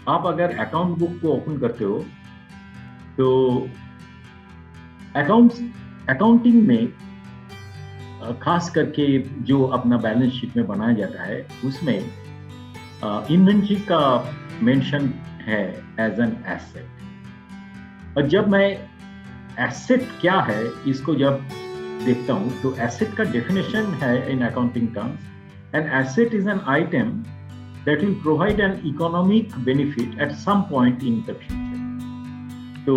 आप अगर account book को ओपन करते हो तो अकाउंटिंग में खास करके जो अपना बैलेंस शीट में बनाया जाता है उसमें इन्वेंट्री का मेंशन है एज एन एसेट। और जब मैं एसेट क्या है इसको जब देखता हूं तो एसेट का डेफिनेशन है in accounting terms, an asset is an item that will provide an economic benefit at some point in the future. तो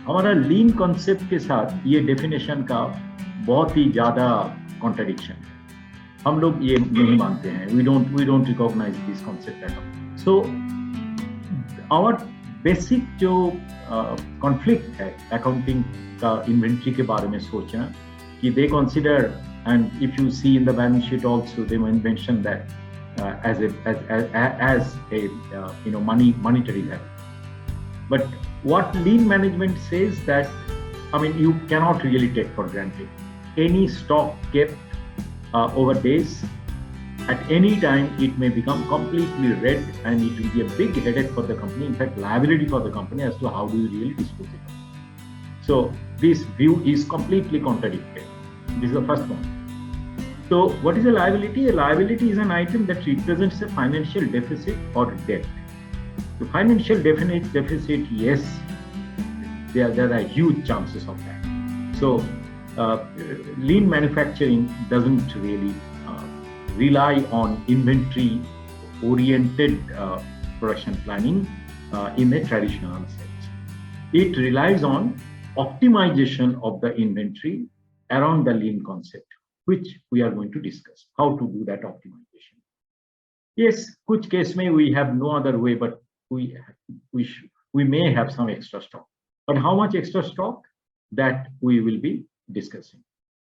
हमारा लीन कॉन्सेप्ट के साथ ये डेफिनेशन का बहुत ही ज्यादा कॉन्ट्रडिक्शन है। हम लोग ये नहीं मानते हैं, we don't recognise this concept at all. So our basic जो कॉन्फ्लिक्ट है अकाउंटिंग का इन्वेंट्री के बारे में सोचना कि they consider, and if you see in the balance sheet also they mention that as a monetary value. But what lean management says that, I mean, you cannot really take for granted any stock kept over days. At any time it may become completely red and it will be a big headache for the company, in fact liability for the company as to how do you really dispose it. So this view is completely contradicted. This is the first one. So what is a liability? A liability is an item that represents a financial deficit or debt. The financial deficit, yes, there are huge chances of that. So lean manufacturing doesn't really rely on inventory oriented production planning in a traditional sense. It relies on optimization of the inventory around the lean concept, which we are going to discuss how to do that optimization. Yes, kuch case mein we have no other way, but we may have some extra stock. But how much extra stock, that we will be discussing.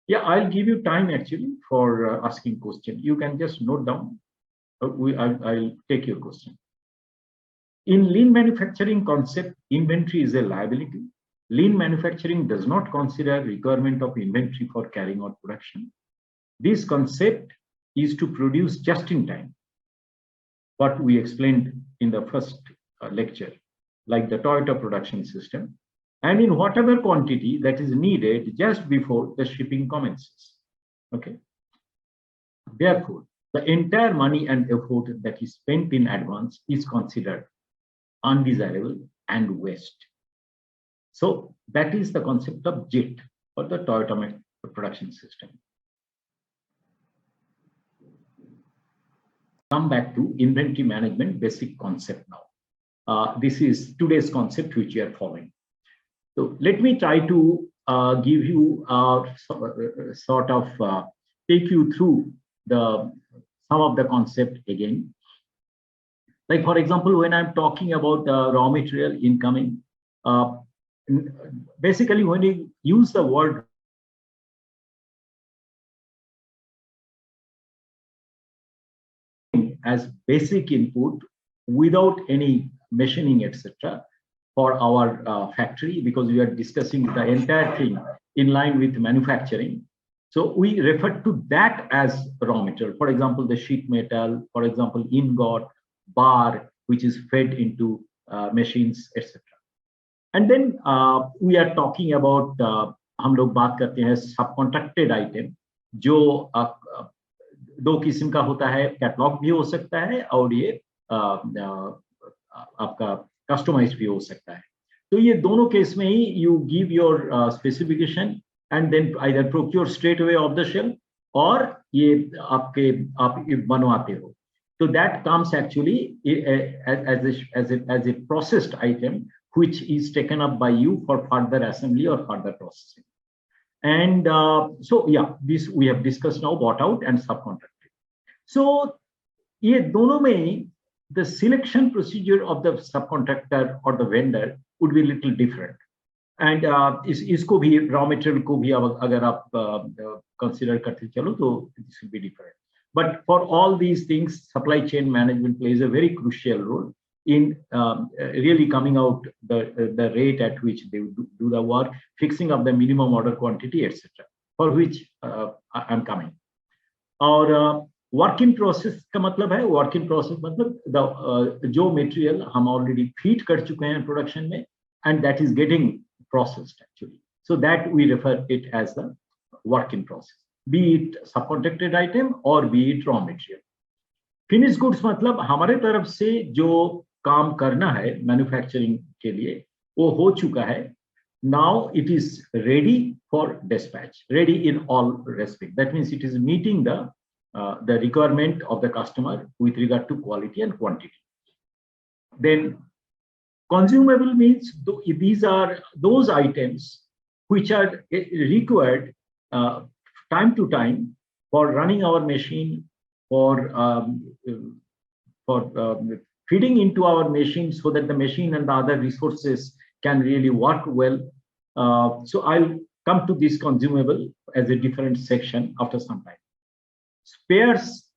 Yeah, I'll give you time actually for asking question. You can just note down. I'll take your question. In lean manufacturing concept, inventory is a liability. Lean manufacturing does not consider requirement of inventory for carrying out production. This concept is to produce just in time, what we explained in the first lecture, like the Toyota production system, and in whatever quantity that is needed just before the shipping commences. Okay. Therefore, the entire money and effort that is spent in advance is considered undesirable and waste. So that is the concept of JIT, or the Toyota production system. Come back to inventory management basic concept now. This is today's concept which we are following. So let me try to give you sort of take you through some of the concept again. Like for example, when I'm talking about raw material incoming, basically when you use the word as basic input without any machining, etc., for our factory, because we are discussing the entire thing in line with manufacturing. So we refer to that as raw material. For example, the sheet metal, for example, ingot, bar, which is fed into machines, etc. And then we are talking about हम लोग बात करते हैं subcontracted item, जो दो किस्म का होता है, कैटलॉग भी हो सकता है और ये आपका कस्टमाइज्ड भी हो सकता है. तो ये दोनों केस में ही you give your specification and then either procure straight away off the shelf, और ये आप बनवाते हो. तो that comes actually as a processed item which is taken up by you for further assembly or further processing. And so yeah, this we have discussed now, bought out and subcontracted. So ये दोनों में the selection procedure of the subcontractor or the vendor would be a little different. And इसको भी raw material को भी अगर आप consider करते चलो तो this will be different. But for all these things, supply chain management plays a very crucial role in really coming out the rate at which they do the work, fixing up the minimum order quantity, etc., for which I'm coming. और work in process का मतलब है, work in process मतलब जो material हम already feed कर चुके हैं प्रोडक्शन में and that is getting processed actually, so that we refer it as the work in process, be it subcontracted item और be it raw material. Finish goods मतलब हमारे तरफ से जो काम करना है मैन्युफैक्चरिंग के लिए वो हो चुका है, now it is ready for dispatch, ready in all respect, that means it is meeting the requirement of the customer with regard to quality and quantity. Then consumable means these are those items which are required time to time for running our machine, for feeding into our machine so that the machine and the other resources can really work well. So I'll come to this consumable as a different section after some time. Spares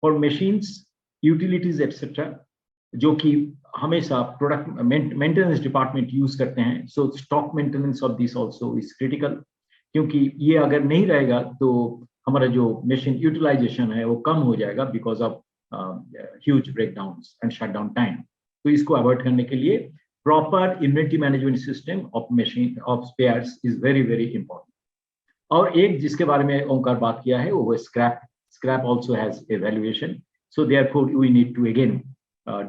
for machines, utilities, etc. जो कि हमेशा product maintenance department use करते हैं, सो stock maintenance of this also is critical, क्योंकि ये अगर नहीं रहेगा तो हमारा जो मशीन यूटिलाइजेशन है वो कम हो जाएगा because of huge breakdowns and shutdown time. तो इसको अवॉइड करने के लिए proper inventory management system of machine of spares is very very important. और एक जिसके बारे में ओंकार बात किया है वो scrap, scrap also has a valuation, so therefore we need to again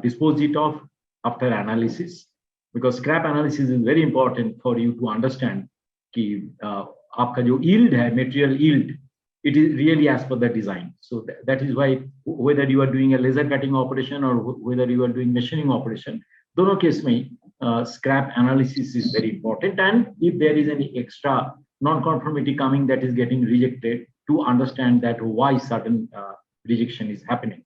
dispose it off after analysis, because scrap analysis is very important for you to understand कि आपका जो yield है, material yield, it is really as per the design. So that is why whether you are doing a laser cutting operation or whether you are doing machining operation, दोनों case में scrap analysis is very important, and if there is any extra non-conformity coming that is getting rejected, to understand that why certain rejection is happening.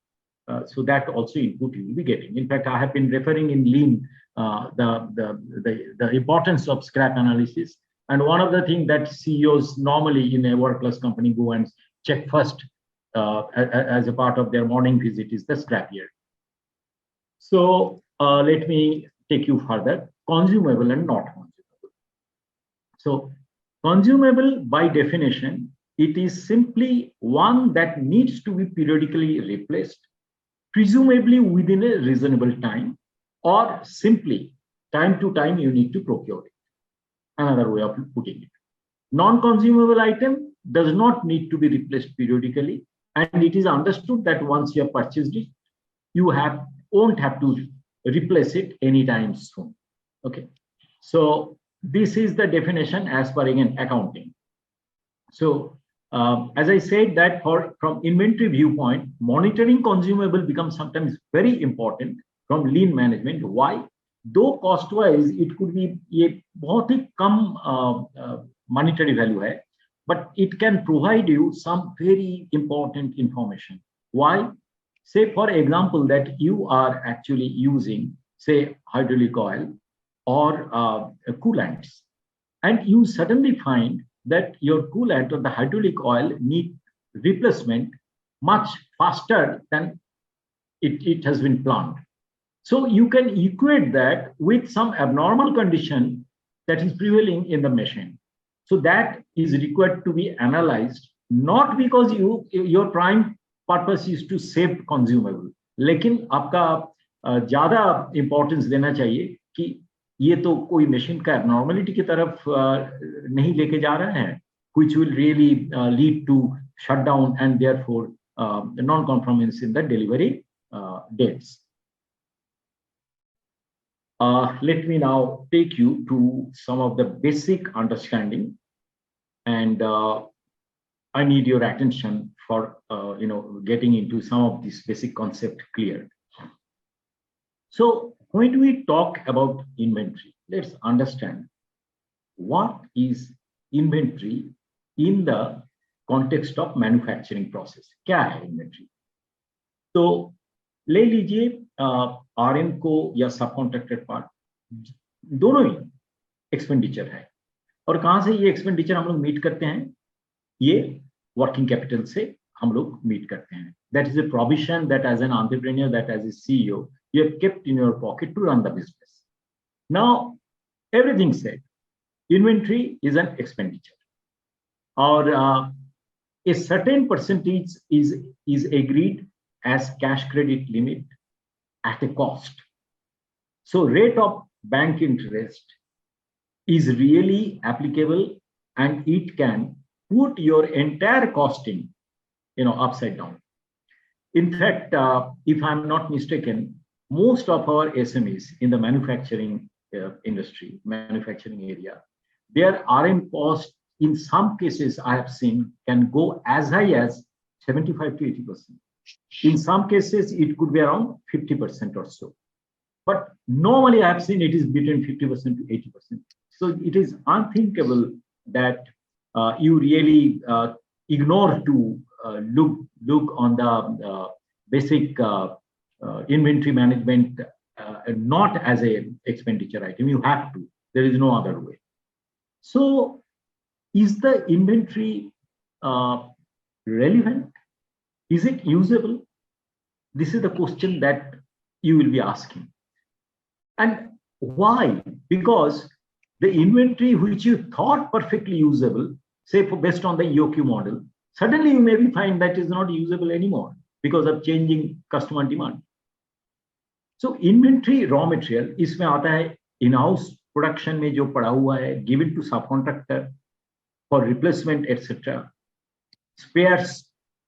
So that also input you will be getting. In fact, I have been referring in Lean the importance of scrap analysis. And one of the things that CEOs normally in a world-class company go and check first as a part of their morning visit is the scrap yield. So let me take you further. Consumable and not consumable. So consumable by definition, it is simply one that needs to be periodically replaced, presumably within a reasonable time, or simply time to time you need to procure it. Another way of putting it. Non-consumable item does not need to be replaced periodically, and it is understood that once you have purchased it, you won't have to replace it anytime soon. Okay, so this is the definition as per again accounting. So as I said that from inventory viewpoint, monitoring consumable becomes sometimes very important from lean management. Why? Though cost wise it could be ये बहुत ही कम monetary value है, but it can provide you some very important information. Why? Say for example that you are actually using say hydraulic oil or coolants, and you suddenly find that your coolant or the hydraulic oil need replacement much faster than it has been planned. So you can equate that with some abnormal condition that is prevailing in the machine. So that is required to be analyzed, not because your prime purpose is to save consumable, लेकिन आपका ज़्यादा importance देना चाहिए कि ये तो कोई machine का एबनॉर्मलिटी की तरफ नहीं लेके जा रहा है, which will really lead to shutdown and therefore non-conformance in the delivery dates. Let me now take you to some of the basic understanding, and I need your attention for getting into some of this basic concept clear. So when we talk about inventory, let's understand what is inventory in the context of manufacturing process. क्या है inventory? तो ले लीजिए RM को या सब contracted part, दोनों ही expenditure है, और कहाँ से ये एक्सपेंडिचर हम लोग मीट करते हैं? ये वर्किंग कैपिटल से हम लोग मीट करते हैं. That is a provision that as an entrepreneur, that as a CEO, you have kept in your pocket to run the business. Now, everything said, inventory is an expenditure. और a certain percentage is agreed as cash credit limit at a cost. So rate of bank interest is really applicable, and it can put your entire costing, upside down. In fact, if I'm not mistaken, most of our SMEs in the manufacturing industry, manufacturing area, their RM cost in some cases I have seen can go as high as 75 to 80%. In some cases, it could be around 50% or so. But normally I have seen it is between 50% to 80%. So it is unthinkable that you really ignore to look on the basic inventory management not as a expenditure item. You have to. There is no other way. So is the inventory relevant? Is it usable? This is the question that you will be asking. And why? Because the inventory which you thought perfectly usable, say based on the EOQ model, suddenly you maybe find that is not usable anymore because of changing customer demand. So inventory raw material इसमें आता है in-house production में जो पड़ा हुआ है, given to subcontractor for replacement etc. Spares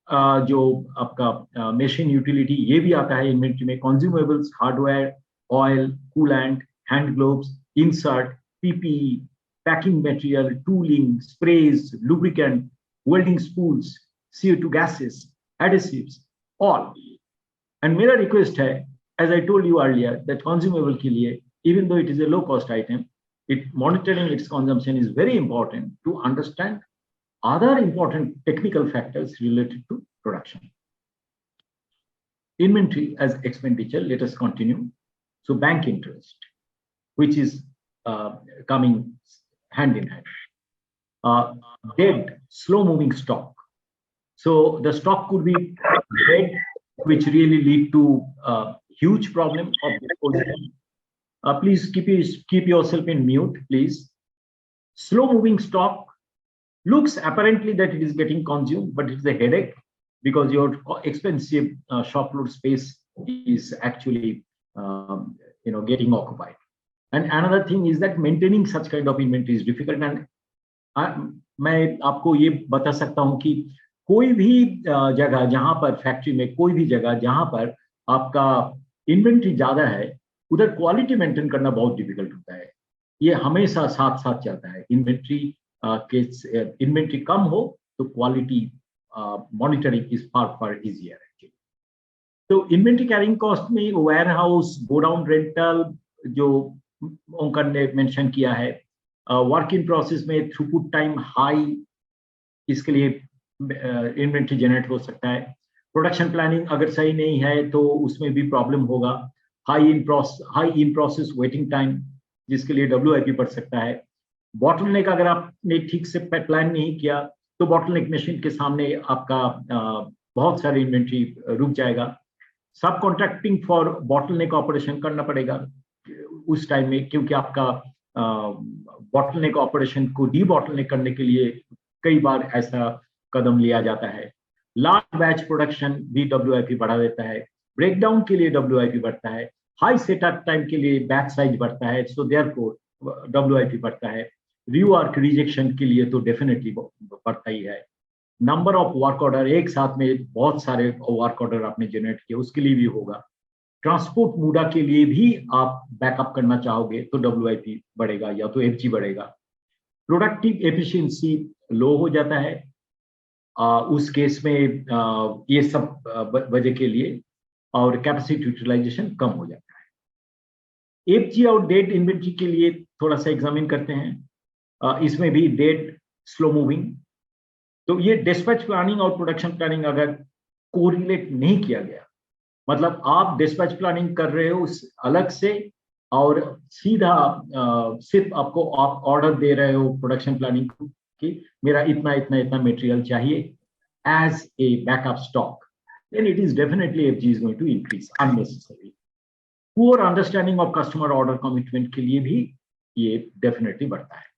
जो आपका machine utility ये भी आता है inventory में, consumables, hardware, oil, coolant, hand gloves, insert, PPE, packing material, tooling, sprays, lubricant, welding spools, CO2 gases, adhesives, all. And मेरा request है, as I told you earlier, that consumable के लिए, even though it is a low cost item, monitoring its consumption is very important to understand other important technical factors related to production. Inventory as expenditure, let us continue. So bank interest, which is coming hand in hand. Dead, slow moving stock. So the stock could be dead, which really lead to huge problem of disposal. Please keep yourself in mute, please. Slow moving stock looks apparently that it is getting consumed, but it's a headache because your expensive shop floor space is actually getting occupied. And another thing is that maintaining such kind of inventory is difficult. And मैं आपको ये बता सकता हूँ कि कोई भी जगह जहां पर फैक्ट्री में कोई भी जगह जहां पर आपका इन्वेंट्री ज्यादा है, उधर क्वालिटी मेंटेन करना बहुत डिफिकल्ट होता है. ये हमेशा साथ साथ चलता है. इन्वेंट्री कम हो तो quality monitoring is far easier. तो इन्वेंट्री कैरिंग कॉस्ट में वेयर हाउस, गोडाउन रेंटल जो ओंकर ने मेंशन किया है, वर्क इन प्रोसेस में थ्रूपुट टाइम हाई, इसके लिए इन्वेंट्री जनरेट हो सकता है. प्रोडक्शन प्लानिंग अगर सही नहीं है तो उसमें भी प्रॉब्लम होगा. High in process waiting time, जिसके लिए WIP बढ़ सकता है. बॉटलनेक अगर आपने ठीक से प्लान नहीं किया तो बॉटलनेक मशीन के सामने आपका बहुत सारे इन्वेंट्री रुक जाएगा. सब कॉन्ट्रैक्टिंग फॉर बॉटलनेक ऑपरेशन करना पड़ेगा उस टाइम में, क्योंकि आपका बॉटलनेक ऑपरेशन को डी बॉटलनेक करने के लिए कई बार ऐसा कदम लिया जाता है. लार्ज बैच प्रोडक्शन भी WIP बढ़ा देता है. ब्रेकडाउन के लिए WIP बढ़ता है. हाई सेटअप टाइम के लिए बैच साइज बढ़ता है, सो देयरफॉर WIP बढ़ता है. रीवर्क रिजेक्शन के लिए तो डेफिनेटली बढ़ता ही है. नंबर ऑफ वर्क ऑर्डर, एक साथ में बहुत सारे वर्क ऑर्डर आपने जनरेट किए, उसके लिए भी होगा. ट्रांसपोर्ट मूडा के लिए भी आप बैकअप करना चाहोगे तो WIP बढ़ेगा या तो FG बढ़ेगा. प्रोडक्टिव एफिशिएंसी लो हो जाता है उस केस में, ये सब वजह के लिए, और कैपेसिटी यूटिलाइजेशन कम हो जाता है. FG और डेट इन्वेंट्री के लिए थोड़ा सा एग्जामिन करते हैं. इसमें भी डेट स्लो मूविंग, तो ये डिस्पैच प्लानिंग और प्रोडक्शन प्लानिंग अगर कोरिलेट नहीं किया गया, मतलब आप डिस्पैच प्लानिंग कर रहे हो उस अलग से और सीधा सिर्फ आपको आप ऑर्डर दे रहे हो प्रोडक्शन प्लानिंग कि मेरा इतना इतना इतना मटेरियल चाहिए as a backup stock, then it is definitely FG is going to increase unnecessarily. Poor understanding of customer order commitment के लिए भी ये definitely बढ़ता है.